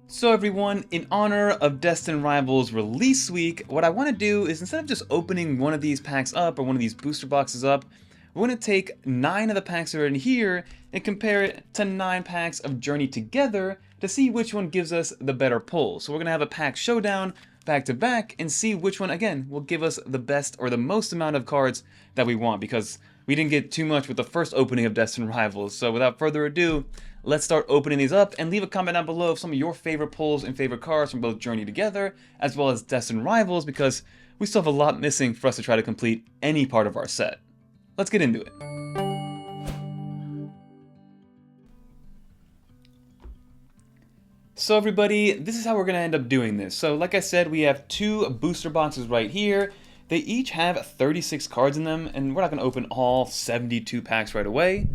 So everyone, in honor of Destined Rivals release week, what I want to do is instead of just opening one of these packs up or one of these booster boxes up, we're going to take 9 of the packs that are in here and compare it to 9 packs of Journey Together to see which one gives us the better pull. So we're going to have a pack showdown back to back and see which one, again, will give us the best or the most amount of cards that we want, because we didn't get too much with the first opening of Destined Rivals. So without further ado, let's start opening these up, and leave a comment down below of some of your favorite pulls and favorite cards from both Journey Together as well as Destined Rivals, because we still have a lot missing for us to try to complete any part of our set. Let's get into it. So everybody, this is how we're going to end up doing this. So like I said, we have 2 booster boxes right here. They each have 36 cards in them, and we're not going to open all 72 packs right away.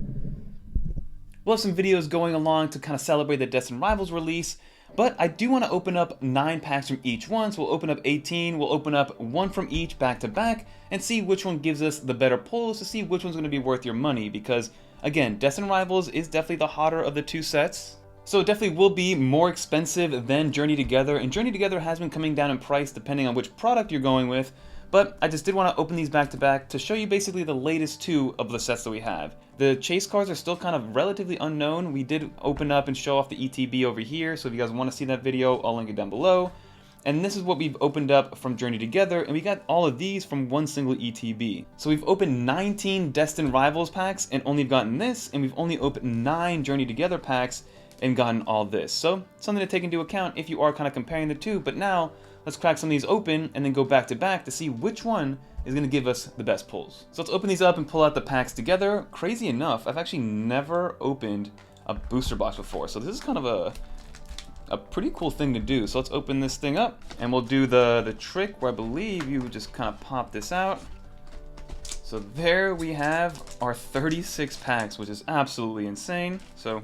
We'll have some videos going along to kind of celebrate the Destined Rivals release, but I do want to open up 9 packs from each one, so we'll open up 18, we'll open up 1 from each back to back, and see which one gives us the better pulls to see which one's going to be worth your money, because, again, Destined Rivals is definitely the hotter of the 2 sets. So it definitely will be more expensive than Journey Together, and Journey Together has been coming down in price depending on which product you're going with, but I just did want to open these back to back to show you basically the latest 2 of the sets that we have. The chase cards are still kind of relatively unknown. We did open up and show off the ETB over here, so if you guys want to see that video, I'll link it down below. And this is what we've opened up from Journey Together, and we got all of these from one single ETB. So we've opened 19 Destined Rivals packs and only gotten this, and we've only opened 9 Journey Together packs and gotten all this. So something to take into account if you are kind of comparing the 2, but now let's crack some of these open and then go back to back to see which one is going to give us the best pulls. So let's open these up and pull out the packs together. Crazy enough, I've actually never opened a booster box before, so this is kind of a pretty cool thing to do. So let's open this thing up, and we'll do the trick where I believe you would just kind of pop this out. So there we have our 36 packs, which is absolutely insane. So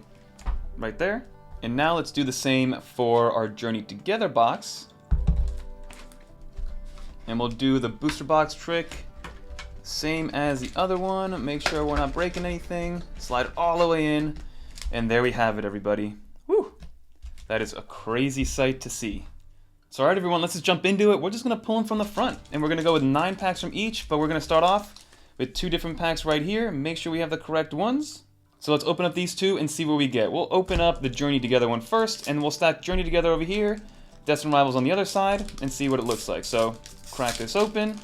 right there. And now let's do the same for our Journey Together box. And we'll do the booster box trick, same as the other one. Make sure we're not breaking anything. Slide it all the way in. And there we have it, everybody. Woo! That is a crazy sight to see. So alright everyone, let's just jump into it. We're just going to pull them from the front. And we're going to go with 9 packs from each, but we're going to start off with 2 different packs right here. Make sure we have the correct ones. So let's open up these 2 and see what we get. We'll open up the Journey Together one first, and we'll stack Journey Together over here, Destined Rivals on the other side, and see what it looks like. So crack this open.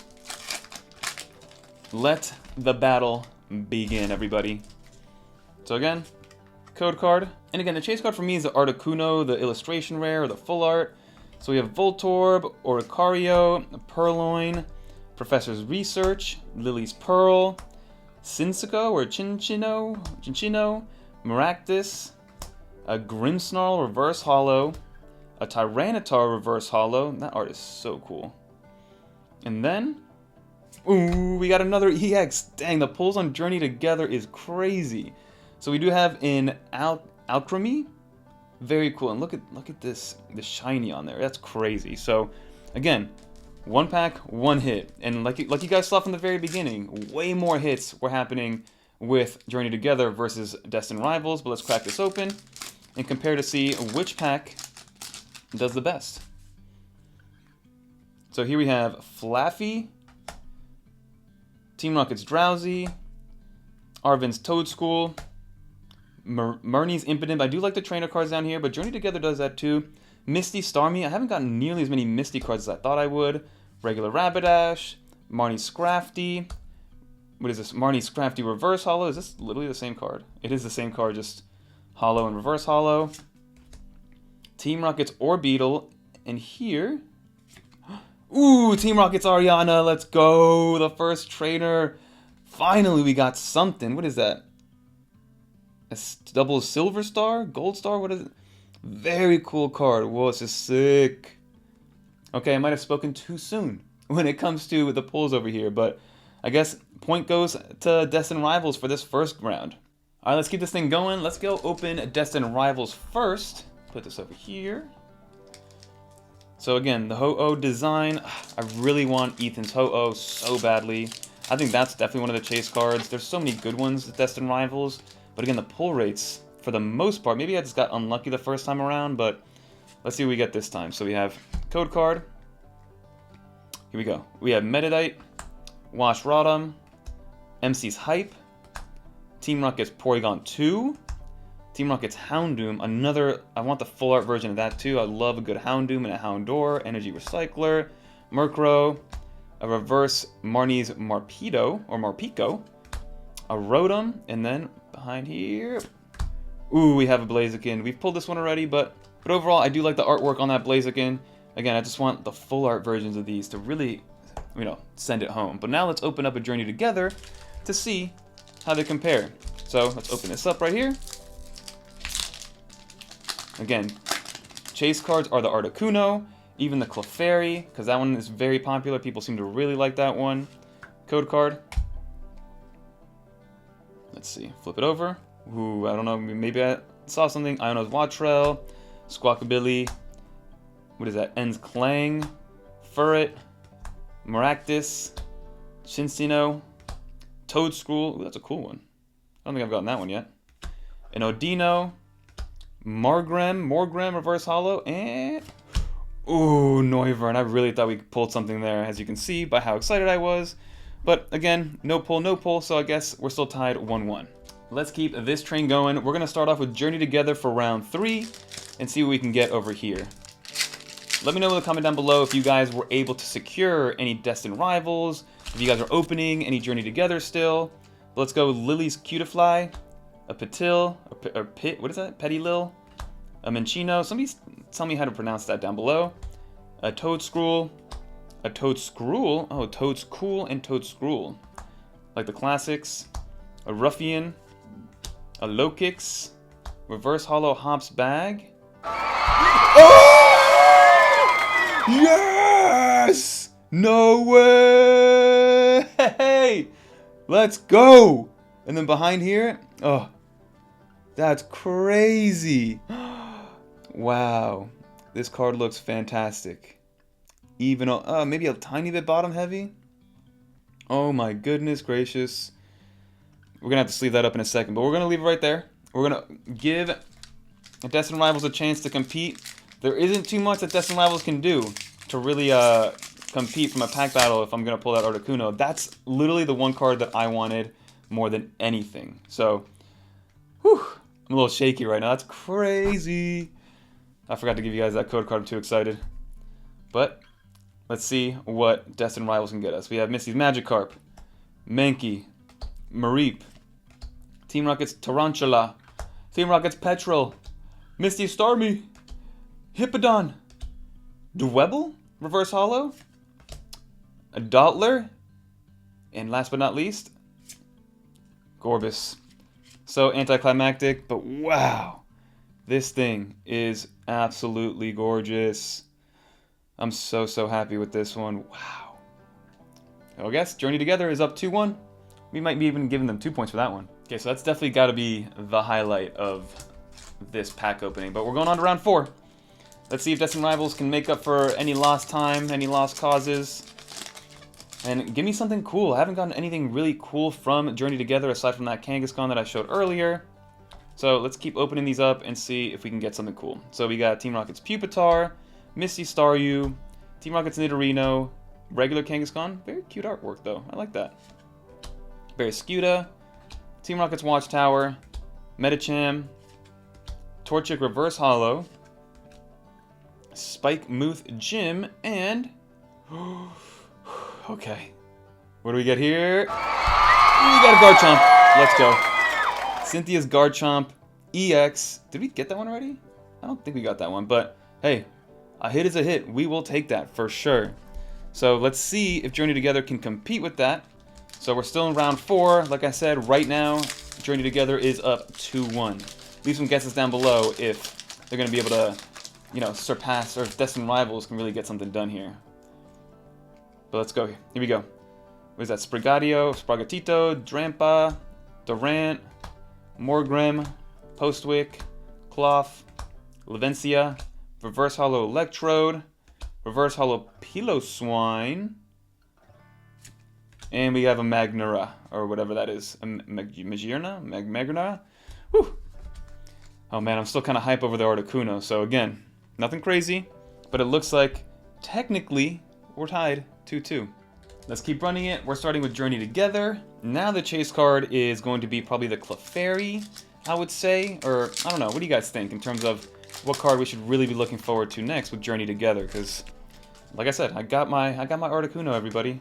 Let the battle begin, everybody. So again, code card. And again, the chase card for me is the Articuno, the illustration rare, or the full art. So we have Voltorb, Oricario, Purloin, Professor's Research, Lily's Pearl, Sinsico or Chinchino, Maractus, a Grimmsnarl Reverse Hollow, a Tyranitar Reverse Hollow. That art is so cool. And then, ooh, we got another EX. Dang, the pulls on Journey Together is crazy. So we do have an Alchemy. Very cool. And look at this, the shiny on there. That's crazy. So again, 1 pack, 1 hit. And like you guys saw from the very beginning, way more hits were happening with Journey Together versus Destined Rivals. But let's crack this open and compare to see which pack does the best. So here we have Flaffy, Team Rocket's Drowsy, Arvin's Toadschool, Murney's Impotent. I do like the trainer cards down here, but Journey Together does that too. Misty Starmie. I haven't gotten nearly as many Misty cards as I thought I would. Regular Rapidash, Marnie Scrafty. What is this? Marnie Scrafty Reverse Hollow. Is this literally the same card? It is the same card, just Hollow and Reverse Hollow. Team Rocket's Orbeetle. And here, ooh, Team Rocket's Ariana. Let's go. The first trainer. Finally, we got something. What is that? A double Silver Star? Gold Star? What is it? Very cool card. Whoa, this is sick. Okay, I might have spoken too soon when it comes to the pulls over here, but I guess point goes to Destined Rivals for this first round. Alright, let's keep this thing going. Let's go open Destined Rivals first. Put this over here. So again, the Ho-Oh design. I really want Ethan's Ho-Oh so badly. I think that's definitely one of the chase cards. There's so many good ones with Destined Rivals, but again, the pull rates, for the most part, maybe I just got unlucky the first time around, but Let's see what we get this time. So we have code card. Here we go. We have Metadite, Wash Rodham, MC's Hype, Team Rocket's Porygon 2, Team Rocket's Houndoom, another, I want the full art version of that too. I love a good Houndoom and a Houndour, Energy Recycler, Murkrow, a reverse Marnie's Marpedo, or Marpico, a Rotom, and then behind here, ooh, we have a Blaziken. We've pulled this one already, but overall, I do like the artwork on that Blaziken. Again, I just want the full art versions of these to really, you know, send it home. But now let's open up a Journey Together to see how they compare. So let's open this up right here. Again, chase cards are the Articuno, even the Clefairy, because that one is very popular. People seem to really like that one. Code card. Let's see, flip it over. Ooh, I don't know, maybe I saw something. Iono's Wattrell, Squawkabilly, what is that? Ends Clang, Furret, Maractus, Cinccino, Toedscruel. Ooh, that's a cool one. I don't think I've gotten that one yet. An Odino, Morgrem Reverse Holo, and ooh, Noivern. I really thought we pulled something there, as you can see by how excited I was. But again, no pull, so I guess we're still tied 1-1. Let's keep this train going. We're gonna start off with Journey Together for round 3 and see what we can get over here. Let me know in the comment down below if you guys were able to secure any Destined Rivals, if you guys are opening any Journey Together still. Let's go Lily's Cutiefly, a Petil, or Pit, what is that? Pettilil, a Minccino. Somebody tell me how to pronounce that down below. A Toedscruel, a Toedscruel, oh, Toedscool and Toedscruel. Like the classics. A Ruffian, a Lokix, Reverse Holo Hops Bag. Oh! Yes! No way! Hey! Let's go! And then behind here, oh, that's crazy. Wow, this card looks fantastic. Even, maybe a tiny bit bottom heavy. Oh my goodness gracious. We're gonna have to sleeve that up in a second, but we're gonna leave it right there. We're gonna give Destined Rivals a chance to compete. There isn't too much that Destined Rivals can do to really compete from a pack battle if I'm gonna pull that Articuno. That's literally the one card that I wanted more than anything. So, whew, I'm a little shaky right now. That's crazy. I forgot to give you guys that code card. I'm too excited. But let's see what Destined Rivals can get us. We have Misty's Magikarp, Mankey, Mareep, Team Rocket's Tarantula, Team Rocket's Petrel, Misty Starmie, Hippowdon, Dwebble, Reverse Holo, a Dottler, and last but not least, Gorbis. So anticlimactic, but wow, this thing is absolutely gorgeous. I'm so happy with this one. Wow. I guess Journey Together is up 2-1. We might be even giving them 2 points for that one. Okay, so that's definitely got to be the highlight of this pack opening. But we're going on to round 4. Let's see if Destined Rivals can make up for any lost time, any lost causes. And give me something cool. I haven't gotten anything really cool from Journey Together aside from that Kangaskhan that I showed earlier. So let's keep opening these up and see if we can get something cool. So we got Team Rocket's Pupitar, Misty Staryu, Team Rocket's Nidorino, regular Kangaskhan. Very cute artwork though. I like that. Barraskewda, Team Rocket's Watchtower, Medicham, Torchic Reverse Holo, Spike Muth Gym, and okay, what do we get here? We got a Garchomp. Let's go. Cynthia's Garchomp EX. Did we get that one already? I don't think we got that one, but hey, a hit is a hit. We will take that for sure. So let's see if Journey Together can compete with that. So we're still in round 4. Like I said, right now, Journey Together is up 2-1. Leave some guesses down below if they're going to be able to, you know, surpass, or if Destined Rivals can really get something done here. But let's go. Here we go. What is that? Sprigatito, Drampa, Durant, Morgrem, Postwick, Cloth, Lavencia, Reverse Holo Electrode, Reverse Holo Piloswine, and we have a Magnera, or whatever that is. A Magnera? Whew. Oh man, I'm still kind of hype over the Articuno. So again, Nothing crazy, but it looks like technically we're tied 2-2. Let's keep running it. We're starting with Journey Together. Now the chase card is going to be probably the Clefairy, I would say. Or, I don't know, what do you guys think in terms of what card we should really be looking forward to next with Journey Together? Because, like I said, I got my Articuno, everybody.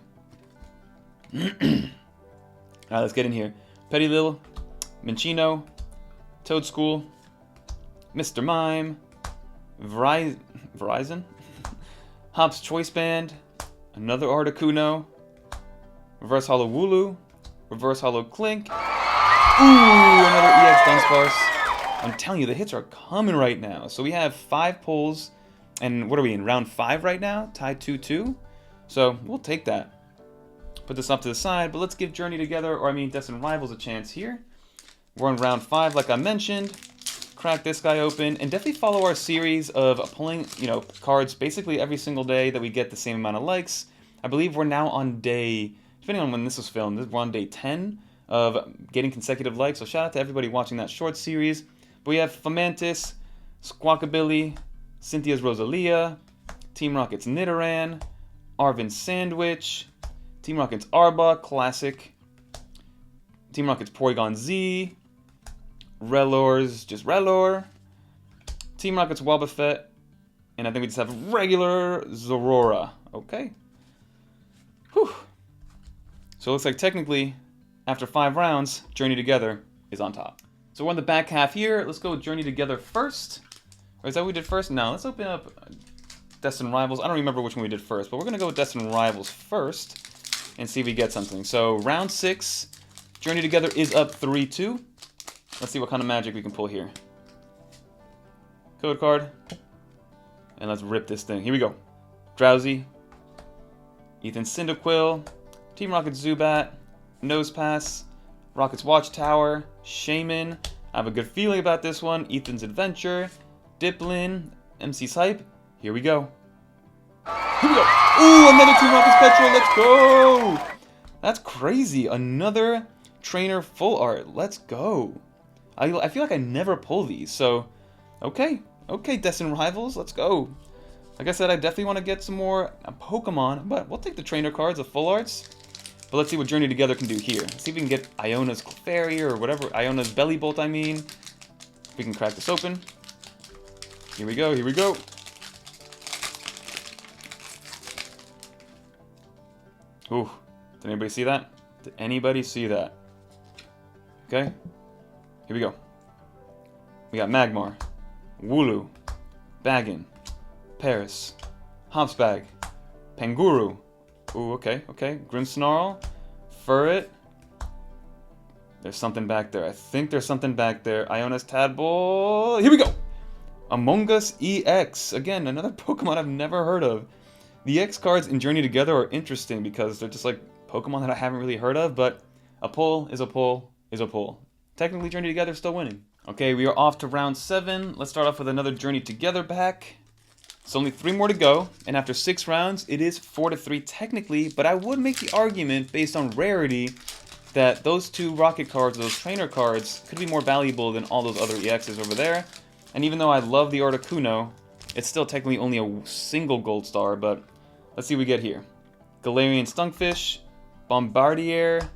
Alright, let's get in here. Petilil, Minccino, Toadschool, Mr. Mime, Verizon, Hop's Choice Band, another Articuno, Reverse Hollow Wooloo, Reverse Hollow Clink, ooh, another EX Dunsparce. I'm telling you, the hits are coming right now. So we have 5 pulls, and what are we in, round 5 right now? Tied 2-2. So we'll take that. Put this up to the side, but let's give Journey Together, or I mean Destined Rivals, a chance here. We're on round 5, like I mentioned. Crack this guy open, and definitely follow our series of pulling, cards basically every single day that we get the same amount of likes. I believe we're now on day, depending on when this was filmed, we're on day 10 of getting consecutive likes. So shout out to everybody watching that short series. But we have Fomantis, Squawkabilly, Cynthia's Rosalia, Team Rocket's Nidoran, Arvin's Sandwich, Team Rocket's Arbok, classic. Team Rocket's Porygon Z. Relor's just Relor. Team Rocket's Wobbuffet. And I think we just have regular Zorora. Okay. Whew. So it looks like technically, after 5 rounds, Journey Together is on top. So we're on the back half here. Let's go with Journey Together first. Or is that what we did first? No, let's open up Destined Rivals. I don't remember which one we did first, but we're going to go with Destined Rivals first and see if we get something. So round 6, Journey Together is up 3-2. Let's see what kind of magic we can pull here. Code card. And let's rip this thing. Here we go. Drowsy. Ethan's Cyndaquil. Team Rocket's Zubat. Nosepass. Rocket's Watchtower. Shaman. I have a good feeling about this one. Ethan's Adventure. Diplin. MC's Hype. Here we go. Here we go. Ooh, another Team Rocket's Petrol. Let's go. That's crazy. Another trainer full art. Let's go. I feel like I never pull these, so okay, Destined Rivals, let's go. Like I said, I definitely want to get some more Pokemon, but we'll take the trainer cards, the full arts. But let's see what Journey Together can do here. Let's see if we can get Iona's Clefairy or whatever, Iona's Belly Bolt, I mean. If we can crack this open. Here we go, here we go. Ooh, did anybody see that? Did anybody see that? Okay. Here we go. We got Magmar, Wooloo, Baggin, Paris, Hopsbag, Panguru. Ooh, okay. Grimmsnarl, Furret. There's something back there. I think there's something back there. Iona's Tadpole. Here we go! Among Us EX. Again, another Pokemon I've never heard of. The EX cards in Journey Together are interesting because they're just like Pokemon that I haven't really heard of, but a pull is a pull is a pull. Technically, Journey Together is still winning. Okay, we are off to round 7. Let's start off with another Journey Together pack. It's only 3 more to go, and after 6 rounds, it is 4-3 technically, but I would make the argument, based on rarity, that those 2 Rocket cards, those trainer cards, could be more valuable than all those other EXs over there. And even though I love the Articuno, it's still technically only a single gold star, but let's see what we get here. Galarian Stunkfish, Bombardier,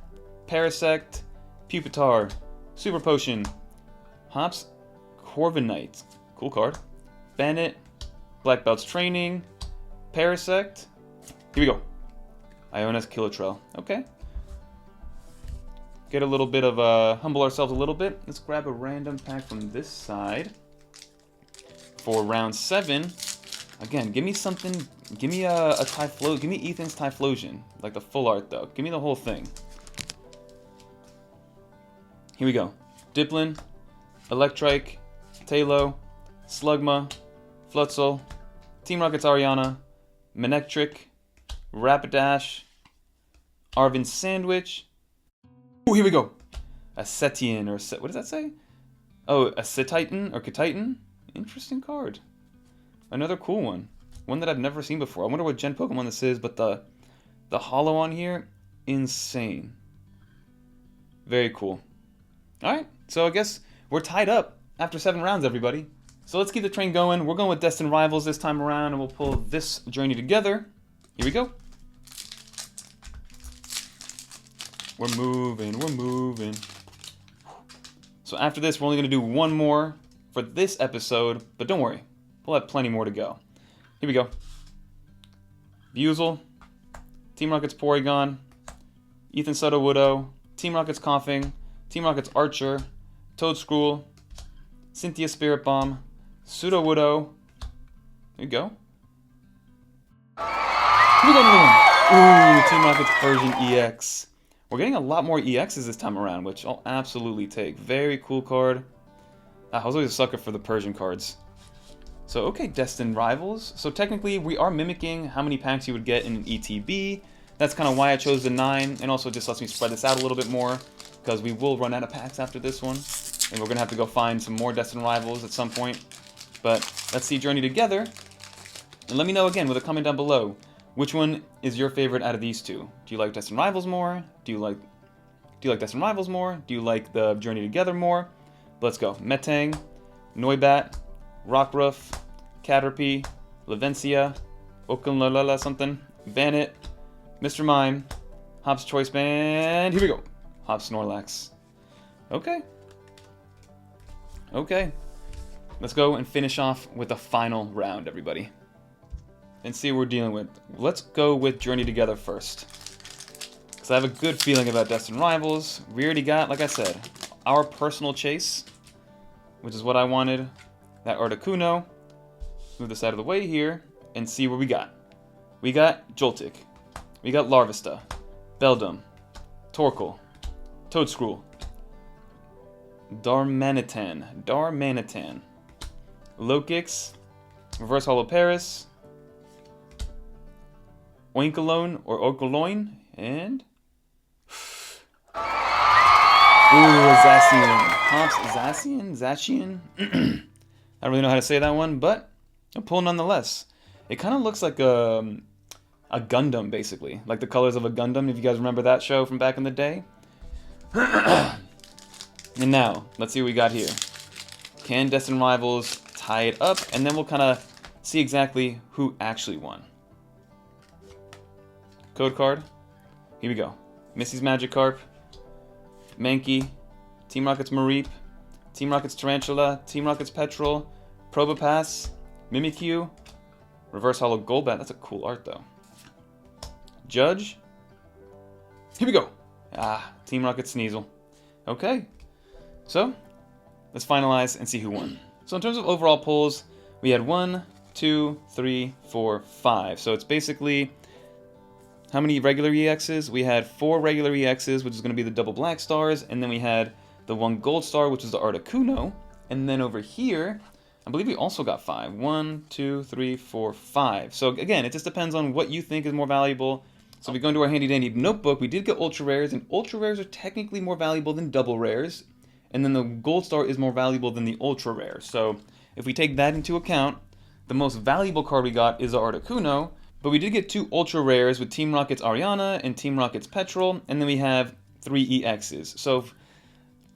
Parasect, Pupitar, Super Potion, Hops, Corviknight, cool card, Bandit, Black Belt's Training, Parasect, here we go, Iona's Kilowattrel, okay. Get a little bit of, humble ourselves a little bit. Let's grab a random pack from this side for round 7. Again, give me something, give me a Typhlosion, give me Ethan's Typhlosion, like the full art though, give me the whole thing. Here we go. Diplin, Electrike, Talo, Slugma, Floatzel, Team Rocket's Ariana, Manectric, Rapidash, Arvin's Sandwich. Oh, here we go. A Setian, or what does that say? Oh, a Cetitan or Ketitan. Interesting card. Another cool one. One that I've never seen before. I wonder what Gen Pokemon this is, but the holo on here, insane. Very cool. Alright, so I guess we're tied up after 7 rounds, everybody. So let's keep the train going. We're going with Destined Rivals this time around, and we'll pull this Journey Together. Here we go. We're moving, we're moving. So after this, we're only going to do one more for this episode, but don't worry, we'll have plenty more to go. Here we go. Buzel, Team Rocket's Porygon, Ethan Soto Widow, Team Rocket's Coughing, Team Rocket's Archer, Toadskruel, Cynthia Spirit Bomb, Pseudo Widow. There you go. Here we go, another one. Ooh, Team Rocket's Persian EX. We're getting a lot more EXs this time around, which I'll absolutely take. Very cool card. I was always a sucker for the Persian cards. So, okay, Destined Rivals. So technically, we are mimicking how many packs you would get in an ETB. That's kind of why I chose the 9, and also just lets me spread this out a little bit more, because we will run out of packs after this one, and we're going to have to go find some more Destined Rivals at some point. But let's see Journey Together, and let me know again with a comment down below. Which one is your favorite out of these two? Do you like Destined Rivals more? Do you like Destined Rivals more? Do you like the Journey Together more? Let's go. Metang, Noibat, Rockruff, Caterpie, Lavencia, Okunlalala something, Bannet, Mr. Mime, Hop's Choice Band. Here we go. Hop Snorlax. Okay. Okay. Let's go and finish off with the final round, everybody. And see what we're dealing with. Let's go with Journey Together first, because I have a good feeling about Destined Rivals. We already got, like I said, our personal chase, which is what I wanted. That Articuno. Move this out of the way here and see what we got. We got Joltik. We got Larvesta, Beldum, Torkoal, Toadskruel, Darmanitan, Lokix, Reverse Holo Paris, Oinkalone or Oinkoloin, and Zacian. Hops Zacian? I don't really know how to say that one, but a pull nonetheless. It kind of looks like a Gundam, basically. Like the colors of a Gundam, if you guys remember that show from back in the day. And now, let's see what we got here. Can Destined Rivals tie it up? And then we'll kind of see exactly who actually won. Code card. Here we go. Missy's Magikarp, Mankey, Team Rocket's Mareep, Team Rocket's Tarantula, Team Rocket's Petrol, Probopass, Mimikyu, Reverse Holo Golbat. That's a cool art, though. Judge. Here we go. Team Rocket Sneasel. Okay. So, let's finalize and see who won. So in terms of overall pulls, we had 1, 2, 3, 4, 5. So it's basically... how many regular EXs? We had 4 regular EXs, which is going to be the double black stars, and then we had the 1 gold star, which is the Articuno, and then over here, I believe we also got 5. 1, 2, 3, 4, 5. So again, it just depends on what you think is more valuable. So if we go into our handy dandy notebook, we did get ultra rares, and ultra rares are technically more valuable than double rares, and then the gold star is more valuable than the ultra rare. So if we take that into account, the most valuable card we got is the Articuno. But we did get 2 ultra rares with Team Rocket's Ariana and Team Rocket's Petrol, and then we have 3 EXs. So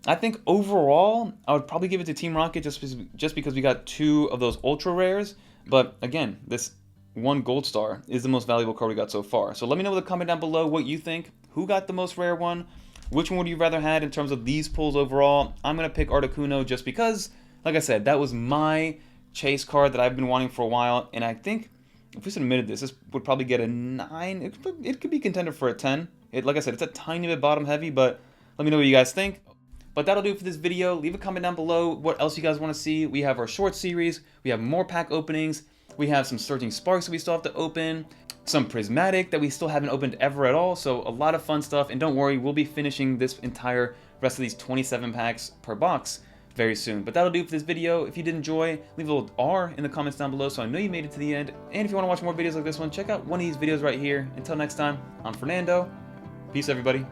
I think overall, I would probably give it to Team Rocket just because we got 2 of those ultra rares. But again, this 1 gold star is the most valuable card we got so far. So let me know with a comment down below what you think. Who got the most rare one? Which one would you rather had in terms of these pulls overall? I'm going to pick Articuno just because, like I said, that was my chase card that I've been wanting for a while, and I think if we submitted this would probably get a 9. It could be contender for a 10. Like I said, it's a tiny bit bottom heavy, but let me know what you guys think. But that'll do it for this video. Leave a comment down below what else you guys want to see. We have our short series. We have more pack openings. We have some Surging Sparks that we still have to open. Some Prismatic that we still haven't opened ever at all. So a lot of fun stuff. And don't worry, we'll be finishing this entire rest of these 27 packs per box very soon. But that'll do it for this video. If you did enjoy, leave a little R in the comments down below so I know you made it to the end. And if you want to watch more videos like this one, check out one of these videos right here. Until next time, I'm Fernando. Peace, everybody.